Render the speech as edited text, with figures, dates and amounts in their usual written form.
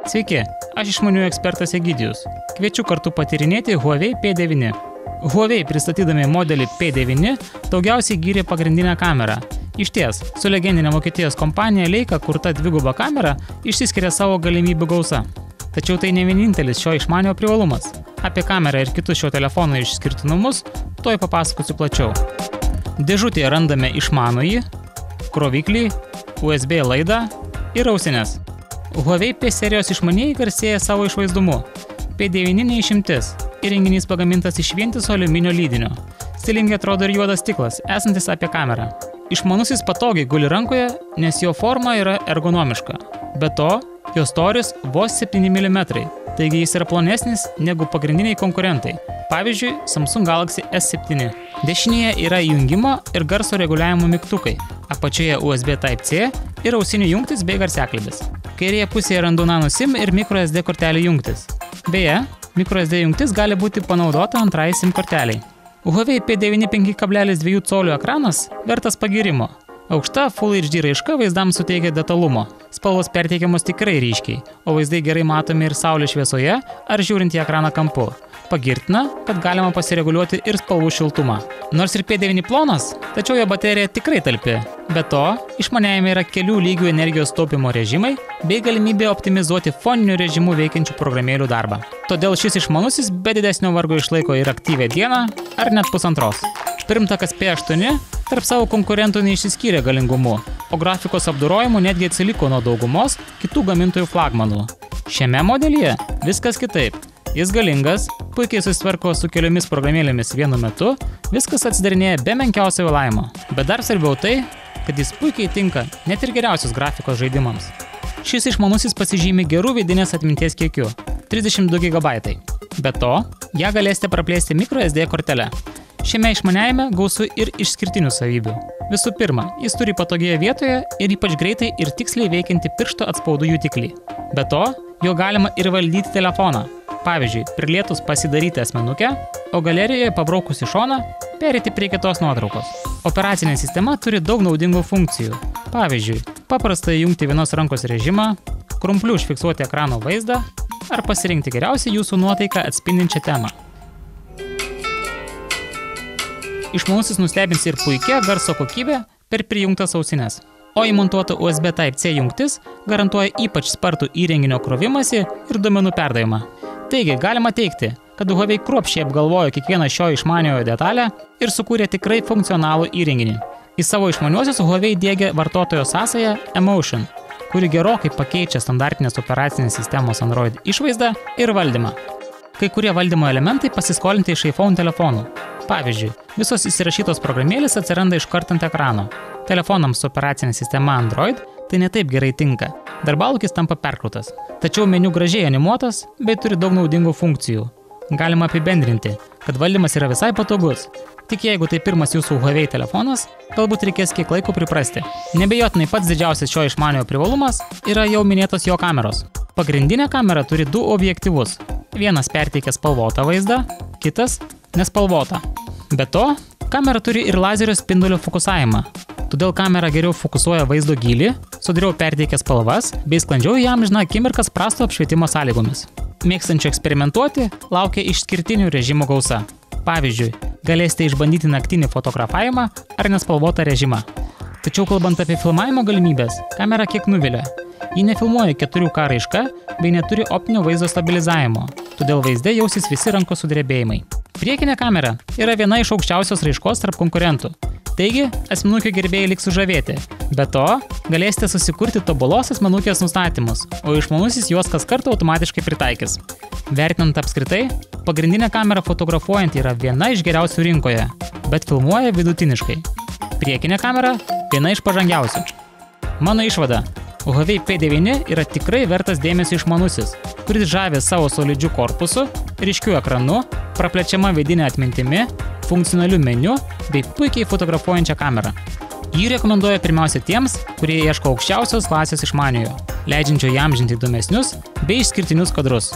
Sveiki, aš išmaniųjų ekspertas Egidijus. Kviečiu kartu patyrinėti Huawei P9. Huawei pristatydami modelį P9 daugiausiai gyrė pagrindinę kamerą. Išties, su legendinė Vokietijos kompanija Leica kurta dviguba kamera išsiskiria savo galimybių gausa. Tačiau tai ne vienintelis šio išmaniojo privalumas. Apie kamerą ir kitus šio telefono išskirtinumus tuoj papasakosiu plačiau. Dėžutėje randame išmanųjį, kroviklį, USB laidą ir ausines. Huawei P serijos išmanieji garsėja savo išvaizdumu. P9 neišimtis. Įrenginys pagamintas iš vientiso aliuminio lydinio. Stilingai atrodo ir juodas stiklas, esantis apie kamerą. Išmanusis patogiai guli rankoje, nes jo forma yra ergonomiška. Be to, jo storis vos 7 mm, taigi jis yra plonesnis negu pagrindiniai konkurentai. Pavyzdžiui, Samsung Galaxy S7. Dešinėje yra įjungimo ir garso reguliavimo mygtukai. Apačioje USB Type-C ir ausinių jungtis bei garsiakalbis. Kairėje pusėje randu nano SIM ir microSD kortelių jungtis. Beje, microSD jungtis gali būti panaudota antrai SIM korteliai. Huawei P9 5,2 colių ekranas vertas pagyrimo. Aukšta Full HD raiška vaizdams suteikia detalumo. Spalvos perteikiamos tikrai ryškiai, o vaizdai gerai matomi ir saulės šviesoje ar žiūrint į ekraną kampu. Pagirtina, kad galima pasireguliuoti ir spalvų šiltumą. Nors ir P9 plonas, tačiau jo baterija tikrai talpi. Be to, išmaniajame yra kelių lygių energijos taupymo režimai bei galimybė optimizuoti foniniu režimu veikiančių programėlių darbą. Todėl šis išmanusis be didesnio vargo išlaiko ir aktyvią dieną ar net pusantros. Pirmtakas P8 tarp savo konkurentų neišsiskyrė galingumu, o grafikos apdorojimu netgi atsiliko nuo daugumos kitų gamintojų flagmanų. Šiame modelyje viskas kitaip. Jis galingas, puikiai susitvarko su keliomis programėlėmis vienu metu, viskas atsidarinėja be menkiausio vėlavimo. Bet dar svarbiau tai, kad jis puikiai tinka net ir geriausios grafikos žaidimams. Šis išmanusis pasižymi gerų vidinės atminties kiekiu – 32 GB. Be to, ją galėsite praplėsti microSD kortele. Šiame išmaniajame gausu ir išskirtinių savybių. Visų pirma, jis turi patogioje vietoje ir ypač greitai ir tiksliai veikianti piršto atspaudų jutiklį. Be to, jo galima ir valdyti telefoną. Pavyzdžiui, prilietus pasidaryti asmenukę, o galerijoje pabraukus į šoną, perėti prie kitos nuotraukos. Operacinė sistema turi daug naudingų funkcijų. Pavyzdžiui, paprasta įjungti vienos rankos režimą, krumpliu užfiksuoti ekrano vaizdą ar pasirinkti geriausiai jūsų nuotaiką atspindinčią temą. Išmanusis nustebins ir puikia garso kokybė per prijungtas ausines. O įmontuota USB Type-C jungtis garantuoja ypač spartų įrenginio krovimąsi ir duomenų perdavimą. Taigi, galima teigti, kad Huawei kruopščiai apgalvojo kiekvieną šio išmaniojo detalę ir sukūrė tikrai funkcionalų įrenginį. Į savo išmaniuosius Huawei diegia vartotojo sąsają Emotion, kuri gerokai pakeičia standartinės operacinės sistemos Android išvaizdą ir valdymą. Kai kurie valdymo elementai pasiskolinti iš iPhone telefonų. Pavyzdžiui, visos įsirašytos programėlės atsiranda iškart ant ekrano. Telefonams su operacinė sistema Android tai netaip gerai tinka. Darbalūkis tampa perkrautas. Tačiau meniu gražiai animuotas, bei turi daug naudingų funkcijų. Galima apibendrinti, kad valdymas yra visai patogus. Tik jeigu tai pirmas jūsų Huawei telefonas, galbūt reikės kiek laiko priprasti. Nebejotinai pats didžiausias šio išmaniojo privalumas yra jau minėtos jo kameros. Pagrindinė kamera turi du objektyvus. Vienas perteikia spalvotą vaizdą, kitas nespalvotą. Be to, kamera turi ir lazerio spindulio fokusavimą. Todėl kamera geriau fokusuoja vaizdo gylį, sudriau perteikia spalvas, bei sklandžiau įamžina akimirkas prasto apšvietimo sąlygomis. Mėgstančių eksperimentuoti laukia išskirtinių režimų gausa. Pavyzdžiui, galėsite išbandyti naktinį fotografavimą ar nespalvotą režimą. Tačiau kalbant apie filmavimo galimybės, kamera kiek nuvilia. Ji nefilmuoja 4K raiška bei neturi optinio vaizdo stabilizavimo, todėl vaizde jausis visi rankos sudrebėjimai. Priekinė kamera yra viena iš aukščiausios raiškos tarp konkurentų. Taigi, asmenukių gerbėjai liks sužavėti. Be to, galėsite susikurti tobulos asmenukės nustatymus, o išmanusis juos kas kartą automatiškai pritaikys. Vertinant apskritai, pagrindinė kamera fotografuojant yra viena iš geriausių rinkoje, bet filmuoja vidutiniškai. Priekinė kamera viena iš pažangiausių. Mano išvada. Huawei P9 yra tikrai vertas dėmesio išmanusis, kuris žavi savo solidžiu korpusu, ryškiu ekranu, praplečiama vidinė atmintimi, funkcionaliu meniu bei puikiai fotografuojančią kamerą. Jį rekomenduoju pirmiausia tiems, kurie ieško aukščiausios klasės išmaniojo, leidžiančio įamžinti įdomesnius bei išskirtinius kadrus.